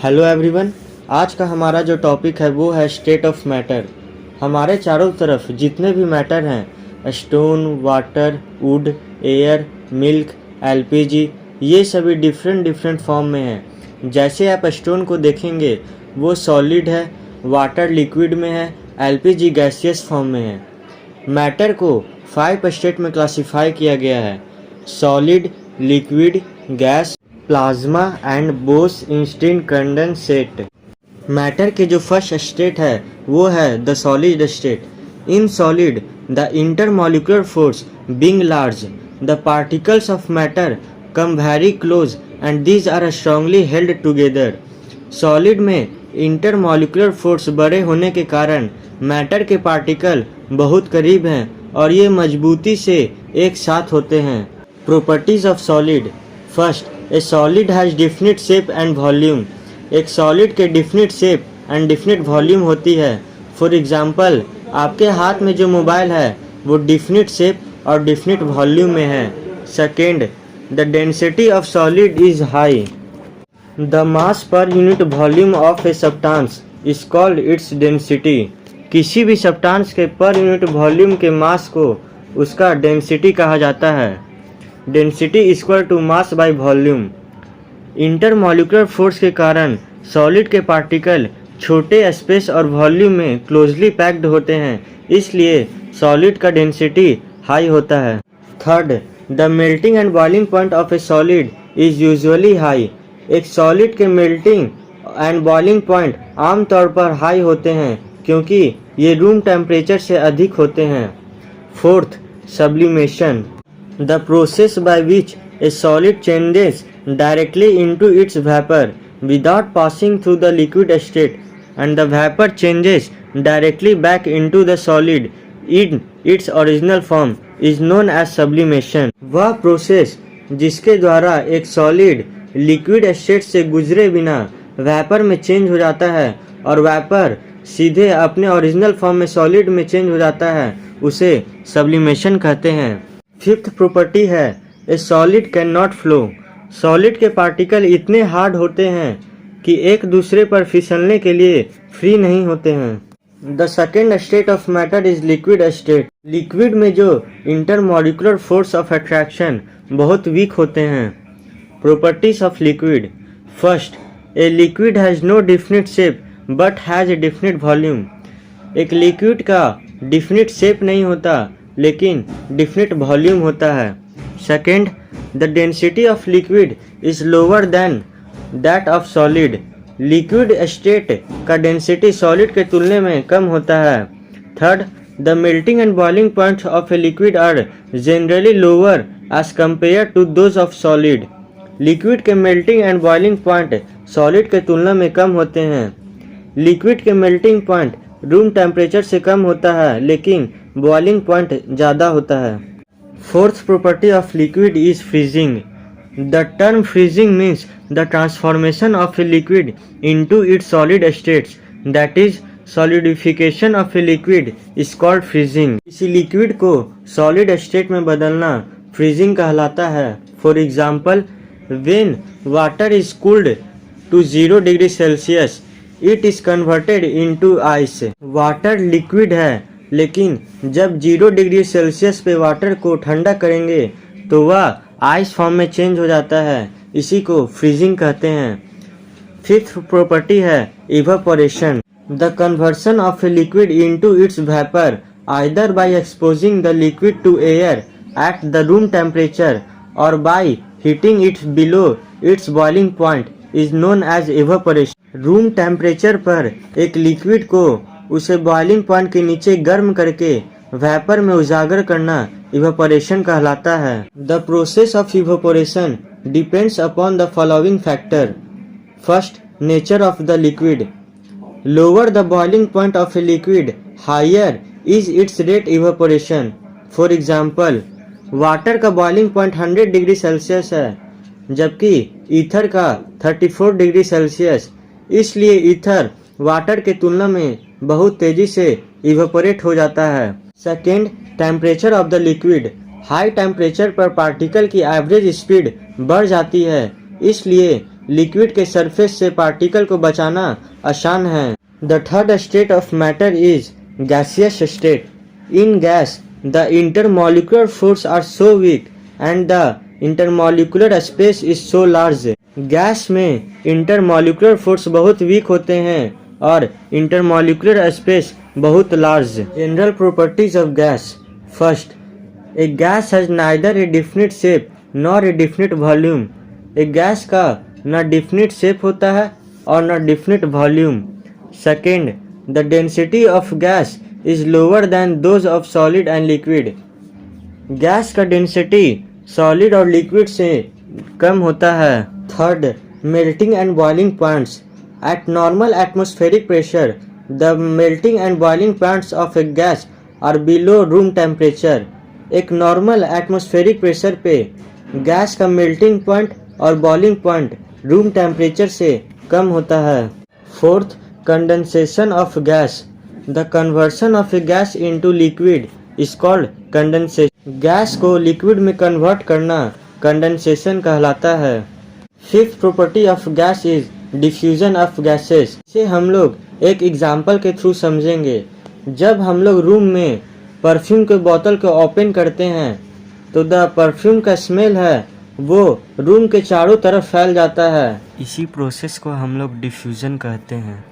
Hello everyone. आज का हमारा जो टॉपिक है वो है स्टेट ऑफ मैटर। हमारे चारों तरफ जितने भी मैटर हैं, stone, water, would, air, milk, LPG, ये सभी डिफरेंट फॉर्म में हैं। जैसे आप स्टोन को देखेंगे वो सॉलिड है, वाटर लिक्विड में है, एलपीजी गैसियस फॉर्म में है। मैटर को 5 स्टेट में क्लासिफाई किया गया है: solid, liquid, gas, plasma and Bose Einstein condensate. Matter के जो फर्स्ट स्टेट है वो है the solid state. In solid the intermolecular force being large, the particles of matter come very close and these are strongly held together. Solid में intermolecular force बड़े होने के कारण मैटर के पार्टिकल बहुत करीब हैं और ये मजबूती से एक साथ होते हैं। Properties of solid. First, A solid has definite shape and volume. एक सॉलिड के definite shape and definite volume होती है। फॉर एग्जांपल, आपके हाथ में जो मोबाइल है वो डिफिनिट शेप और डिफिनिट वॉल्यूम में है। Second, the density of solid is high. The mass per unit volume of a substance is called its density. किसी भी सब्सटेंस के पर यूनिट वॉल्यूम के मास को उसका डेंसिटी कहा जाता है। Density equal to mass by volume. Intermolecular force के कारण सॉलिड के पार्टिकल छोटे स्पेस और वॉल्यूम में क्लोजली पैक्ड होते हैं, इसलिए सॉलिड का डेंसिटी हाई होता है। Third, the melting and boiling point of A solid is usually high. एक सॉलिड के मेल्टिंग एंड बॉइलिंग पॉइंट आमतौर पर हाई होते हैं क्योंकि ये रूम टेम्परेचर से अधिक होते हैं। Fourth, sublimation. The process by which a solid changes directly into its vapor without passing through the liquid state and the vapor changes directly back into the solid in its original form is known as sublimation। वह process जिसके द्वारा एक solid liquid state से गुजरे बिना vapour में change हो जाता है और वेपर सीधे अपने ओरिजिनल फॉर्म में सॉलिड में चेंज हो जाता है, उसे सब्लिमेशन कहते हैं। फिफ्थ प्रॉपर्टी है ए solid can not flow. Solid के पार्टिकल इतने हार्ड होते हैं कि एक दूसरे पर फिसलने के लिए फ्री नहीं होते हैं। The second state of matter is liquid state. Liquid में जो इंटरमॉलिक्यूलर फोर्स ऑफ अट्रैक्शन बहुत वीक होते हैं। Properties of liquid. First, a liquid has no definite shape but has a definite volume. एक लिक्विड का डिफिनिट शेप नहीं होता लेकिन डिफिनिट वॉल्यूम होता है। Second, the density of liquid is lower than that of solid. Liquid state का density solid के तुलने में कम होता है। Third, the melting and boiling points of a liquid are generally lower as compare to those of solid. Liquid के melting and boiling point solid के तुलना में कम होते हैं। लिक्विड के मेल्टिंग पॉइंट रूम टेम्परेचर से कम होता है लेकिन बॉइलिंग पॉइंट ज़्यादा होता है। Fourth property of liquid is freezing. The term freezing means the transformation of a liquid into its solid states, that is solidification of a liquid is called freezing. किसी liquid को solid state में बदलना freezing कहलाता है। For example, when water is cooled to 0 degree Celsius it is converted into ice. Water liquid है लेकिन जब 0 degree Celsius पे वाटर को ठंडा करेंगे तो वह आइस फॉर्म में चेंज हो जाता है, इसी को फ्रीजिंग कहते हैं। फिफ्थ प्रॉपर्टी है evaporation. The conversion of a liquid into its vapour either by exposing the liquid to air at the room temperature और by heating it below its boiling point is known as evaporation. Room temperature पर एक liquid को उसे boiling point के नीचे गर्म करके vapour में उजागर करना इवापोरेशन कहलाता है। The process of evaporation depends upon the following factor. First, nature of the liquid. Lower the boiling point of a liquid higher is its rate evaporation. For example, water का boiling point 100 degree Celsius है जबकि ether का 34 degree Celsius, इसलिए ether water के तुलना में बहुत तेजी से इवेपोरेट हो जाता है। Second, temperature of the liquid. High temperature पर पार्टिकल की एवरेज स्पीड बढ़ जाती है, इसलिए लिक्विड के सरफेस से पार्टिकल को बचाना आसान है। The third state of matter is gaseous state. In gas the intermolecular force are so weak and the intermolecular space is so large. Gas में इंटरमॉलिक्यूलर फोर्स बहुत वीक होते हैं और इंटरमॉलिक्यूलर स्पेस बहुत large. General properties of gas. First, a gas has neither a definite shape nor a definite volume. एक gas का न definite shape होता है और न definite volume. Second, the density of gas is lower than those of solid and liquid. Gas का density solid और liquid से कम होता है। Third, melting and boiling points. At normal atmospheric pressure the melting and boiling points of a gas are below room temperature. एक normal atmospheric pressure पे gas का melting point और बॉइलिंग पॉइंट रूम टेम्परेचर से कम होता है। Fourth, condensation of gas. The conversion of a gas into liquid is called condensation. Gas को liquid में कन्वर्ट करना कंडेंसेशन कहलाता है। Fifth property of gas is diffusion of gases. इसे हम लोग एक एग्जाम्पल के थ्रू समझेंगे। जब हम लोग रूम में परफ्यूम के बोतल को ओपन करते हैं तो द परफ्यूम का स्मेल है वो रूम के चारों तरफ फैल जाता है। इसी प्रोसेस को हम लोग डिफ्यूजन कहते हैं।